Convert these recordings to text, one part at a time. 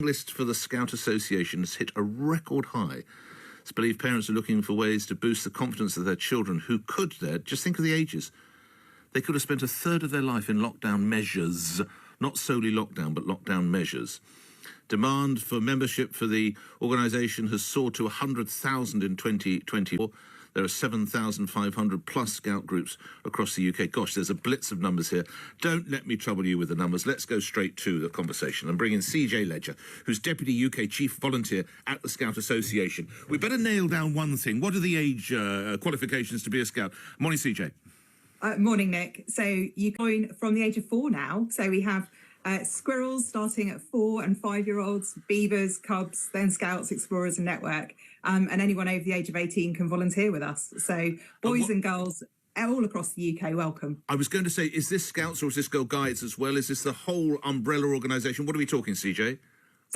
List for the Scout Association has hit a record high. It's believed parents are looking for ways to boost the confidence of their children who could just think of the ages. They could have spent a third of their life in lockdown measures, not solely lockdown, but lockdown measures. Demand for membership for the organisation has soared to 100,000 in 2024. There are 7,500 plus Scout groups across the UK. Gosh, there's a blitz of numbers here. Don't let me trouble you with the numbers. Let's go straight to the conversation and bring in CJ Ledger, who's Deputy UK Chief Volunteer at the Scout Association. We better nail down one thing. What are the age qualifications to be a Scout? Morning, CJ. Morning, Nick. So you join from the age of 4 now. So we have squirrels starting at 4 and 5-year-olds, beavers, cubs, then Scouts, Explorers and Network. And anyone over the age of 18 can volunteer with us. So boys and girls all across the UK, welcome. I was going to say, is this Scouts or is this Girl Guides as well? Is this the whole umbrella organisation? What are we talking, CJ?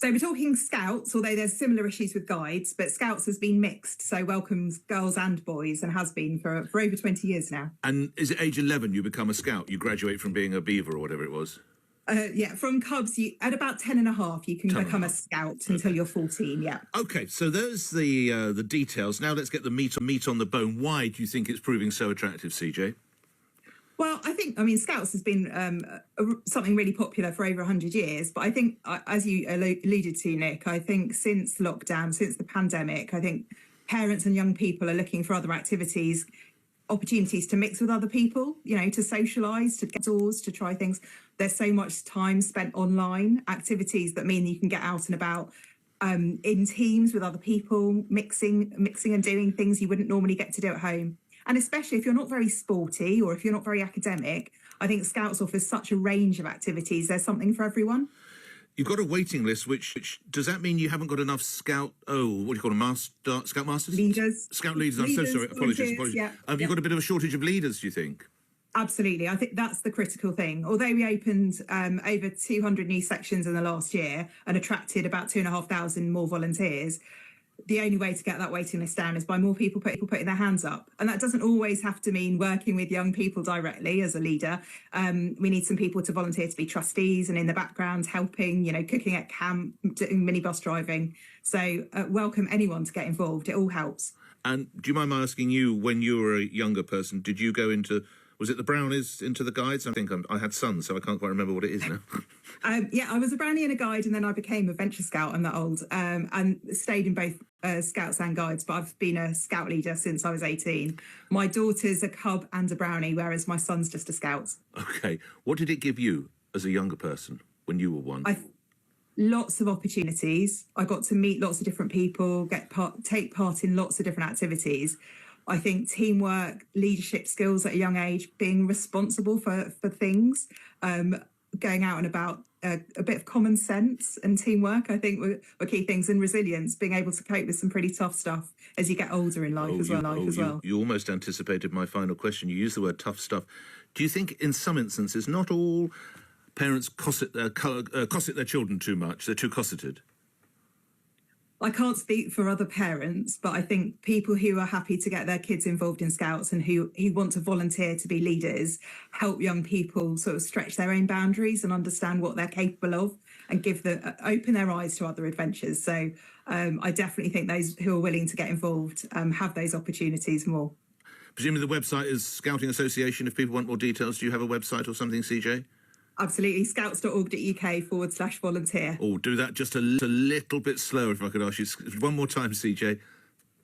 So we're talking Scouts, although there's similar issues with Guides, but Scouts has been mixed, so welcomes girls and boys and has been for over 20 years now. And is it age 11 you become a Scout? You graduate from being a beaver or whatever it was? Yeah, from cubs, at about 10 and a half, you can become a Scout until you're 14, yeah. OK, so there's the details. Now let's get the meat on the bone. Why do you think it's proving so attractive, CJ? Well, I mean, Scouts has been something really popular for over 100 years. But I think, as you alluded to, Nick, I think since lockdown, since the pandemic, I think parents and young people are looking for other activities, opportunities to mix with other people, you know, to socialise, to get doors, to try things. There's so much time spent online, activities that mean you can get out and about in teams with other people, mixing and doing things you wouldn't normally get to do at home. And especially if you're not very sporty or if you're not very academic, I think Scouts offers such a range of activities. There's something for everyone. You've got a waiting list, which does that mean you haven't got enough Scout, what do you call them, Scout Masters? Leaders. Scout leaders, I'm so sorry, apologies. Yeah, Have you got a bit of a shortage of leaders, do you think? Absolutely. I think that's the critical thing. Although we opened over 200 new sections in the last year and attracted about 2,500 more volunteers, the only way to get that waiting list down is by more people putting their hands up. And that doesn't always have to mean working with young people directly as a leader. We need some people to volunteer to be trustees and in the background helping, you know, cooking at camp, doing minibus driving. So welcome anyone to get involved. It all helps. And do you mind my asking you, when you were a younger person, did you go into... Was it the Brownies into the Guides? I think I had sons, so I can't quite remember what it is now. Yeah, I was a Brownie and a Guide, and then I became a Venture Scout. I'm that old, and stayed in both Scouts and Guides, but I've been a Scout leader since I was 18. My daughter's a Cub and a Brownie, whereas my son's just a Scout. OK. What did it give you as a younger person when you were one? Lots of opportunities. I got to meet lots of different people, take part in lots of different activities. I think teamwork, leadership skills at a young age, being responsible for things, going out and about, a bit of common sense and teamwork, I think were key things, and resilience, being able to cope with some pretty tough stuff as you get older in life as well. You almost anticipated my final question. You used the word tough stuff. Do you think in some instances not all parents cosset their children too much? They're too cosseted? I can't speak for other parents, but I think people who are happy to get their kids involved in Scouts and who want to volunteer to be leaders help young people sort of stretch their own boundaries and understand what they're capable of and open their eyes to other adventures. So I definitely think those who are willing to get involved have those opportunities more. Presumably the website is Scouting Association. If people want more details, do you have a website or something, CJ? Absolutely. Scouts.org.uk/volunteer. Oh, do that just a little bit slower, if I could ask you. One more time, CJ.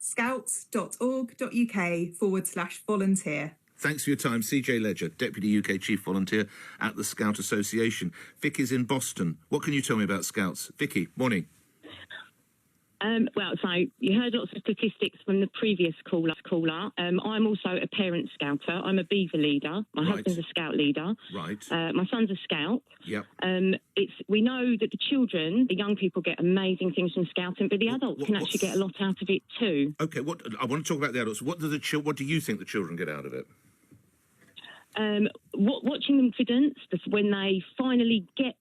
Scouts.org.uk/volunteer. Thanks for your time. CJ Ledger, Deputy UK Chief Volunteer at the Scout Association. Vicky's in Boston. What can you tell me about Scouts? Vicky, morning. Well, so you heard lots of statistics from the previous caller. I'm also a parent scouter. I'm a beaver leader. My husband's a Scout leader. Right. My son's a Scout. Yep. We know that the children, the young people, get amazing things from Scouting, but the adults can actually get a lot out of it too. OK, I want to talk about the adults. What do you think the children get out of it? Watching them confidence, when they finally I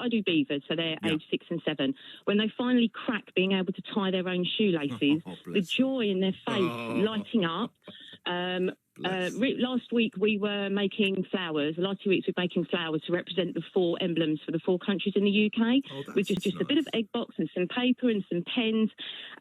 do beavers, so they're age 6 and 7. When they finally crack being able to tie their own shoelaces, the joy in their face lighting up, Last week we were making flowers. The last 2 weeks we're making flowers to represent the 4 emblems for the 4 countries in the UK, which is just nice. a bit of egg box and some paper and some pens.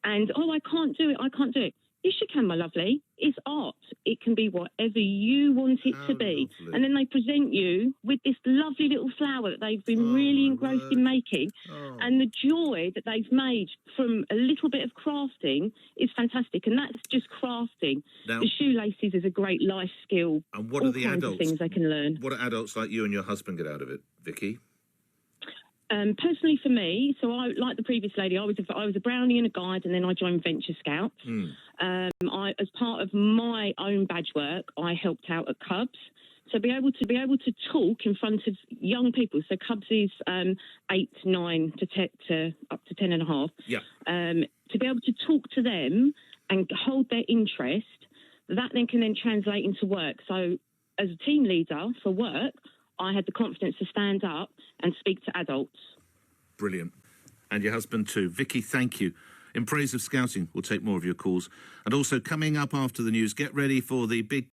And I can't do it. Yes, you can, my lovely. It's art. It can be whatever you want it to be. Lovely. And then they present you with this lovely little flower that they've been really engrossed in making. And the joy that they've made from a little bit of crafting is fantastic. And that's just crafting. Now, the shoelaces is a great life skill. And what all are the kinds adults? of things they can learn. What do adults like you and your husband get out of it, Vicky? Personally, for me, so I, like the previous lady, I was a brownie and a guide, and then I joined Venture Scouts. As part of my own badge work, I helped out at Cubs. So be able to talk in front of young people. So Cubs is 8, 9 to up to 10 and a half. Yeah. To be able to talk to them and hold their interest, that then can translate into work. So as a team leader for work, I had the confidence to stand up and speak to adults. Brilliant. And your husband too. Vicky, thank you. In praise of scouting, we'll take more of your calls. And also coming up after the news, get ready for the big